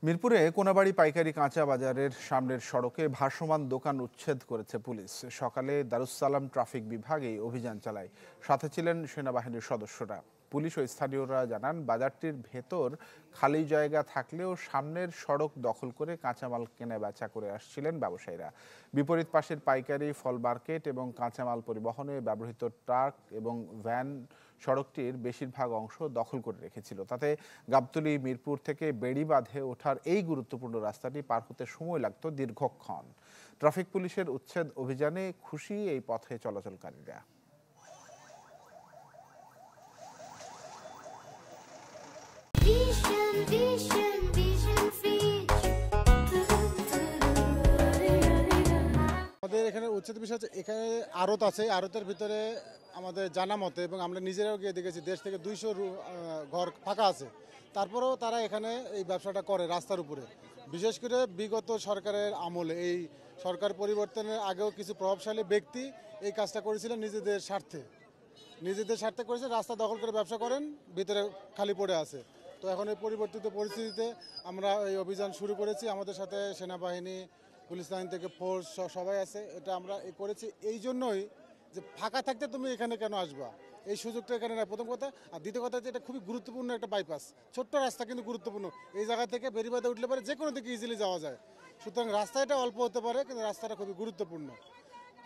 মিরপুরে কোনাবাড়ী পাইকারি কাঁচা বাজারের সামনের সড়কে ভাসমান দোকান উচ্ছেদ করেছে পুলিশ। সকালে দারুস-সালাম ট্রাফিক বিভাগ এই অভিযান চালায়। সাথে ছিলেন সেনাবাহিনীর সদস্যরা। পুলিশ ও স্থানীয়রা জানান, বাজারটির ভেতর খালি জায়গা থাকলেও সামনের সড়ক দখল করে কাঁচামাল কেনা বেচা করে আসছিলেন ব্যবসায়ীরা। বিপরীত পাশের পাইকারি, ফল মার্কেট এবং কাঁচামাল পরিবহনে ব্যবহৃত ট্রাক এবং ভ্যান সড়কটির বেশিরভাগ অংশ দখল করে রেখেছিল। তাতে গাবতলী মিরপুর থেকে বেড়িবাঁধে ওঠার এই গুরুত্বপূর্ণ রাস্তাটি পার হতে সময় লাগত দীর্ঘক্ষণ। ট্রাফিক পুলিশের উচ্ছেদ অভিযানে খুশি এই পথে চলাচলকারীরা। আমাদের এখানে উচ্ছেদ বিষয় হচ্ছে, এখানে আড়ত আছে, আড়তের ভিতরে আমাদের জানা মতে এবং আমরা নিজেরাও গিয়ে দেখেছি 1.5 থেকে 200 ঘর ফাঁকা আছে। তারপরেও তারা এখানে এই ব্যবসাটা করে রাস্তার উপরে। বিশেষ করে বিগত সরকারের আমলে, এই সরকার পরিবর্তনের আগেও কিছু প্রভাবশালী ব্যক্তি এই কাজটা করেছিলেন নিজেদের স্বার্থে করেছে। রাস্তা দখল করে ব্যবসা করেন, ভিতরে খালি পড়ে আছে। তো এখন এই পরিবর্তিত পরিস্থিতিতে আমরা এই অভিযান শুরু করেছি। আমাদের সাথে সেনাবাহিনী, পুলিশ লাইন থেকে ফোর্স সবাই আছে। এটা আমরা করেছি এই জন্যই যে ফাঁকা থাকতে তুমি এখানে কেন আসবা, এই সুযোগটা এখানে না, প্রথম কথা। আর দ্বিতীয় কথা হচ্ছে, এটা খুবই গুরুত্বপূর্ণ একটা বাইপাস, ছোট্ট রাস্তা কিন্তু গুরুত্বপূর্ণ। এই জায়গা থেকে বেড়িবাঁধে উঠলে পারে যে কোনো দিকে ইজিলি যাওয়া যায়। সুতরাং রাস্তাটা অল্প হতে পারে, কিন্তু রাস্তাটা খুবই গুরুত্বপূর্ণ।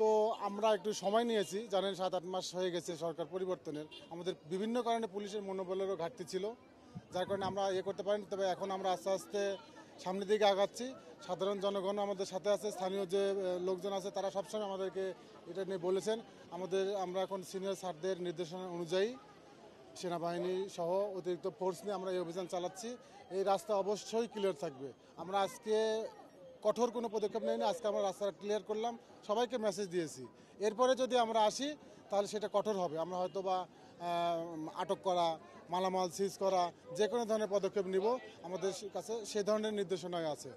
তো আমরা একটু সময় নিয়েছি, জানেন 7-8 মাস হয়ে গেছে সরকার পরিবর্তনের। আমাদের বিভিন্ন কারণে পুলিশের মনোবলেরও ঘাটতি ছিল, যার কারণে আমরা করতে পারিনি। তবে এখন আমরা আস্তে আস্তে সামনের দিকে আগাচ্ছি। সাধারণ জনগণ আমাদের সাথে আছে, স্থানীয় যে লোকজন আছে তারা সবসময় আমাদেরকে এটা নিয়ে বলেছেন। আমরা এখন সিনিয়র স্যারদের নির্দেশনা অনুযায়ী সেনাবাহিনী সহ অতিরিক্ত ফোর্স নিয়ে আমরা এই অভিযান চালাচ্ছি। এই রাস্তা অবশ্যই ক্লিয়ার থাকবে। আমরা আজকে কঠোর কোনো পদক্ষেপ নেইনি, আজকে আমরা রাস্তাটা ক্লিয়ার করলাম, সবাইকে মেসেজ দিয়েছি। এরপরে যদি আমরা আসি তাহলে সেটা কঠোর হবে। আমরা হয়তো বা আটক করা, মালামাল সিজ করা, যে কোনো ধরনের পদক্ষেপ নিব। আমাদের কাছে সে ধরনের নির্দেশনাই আছে।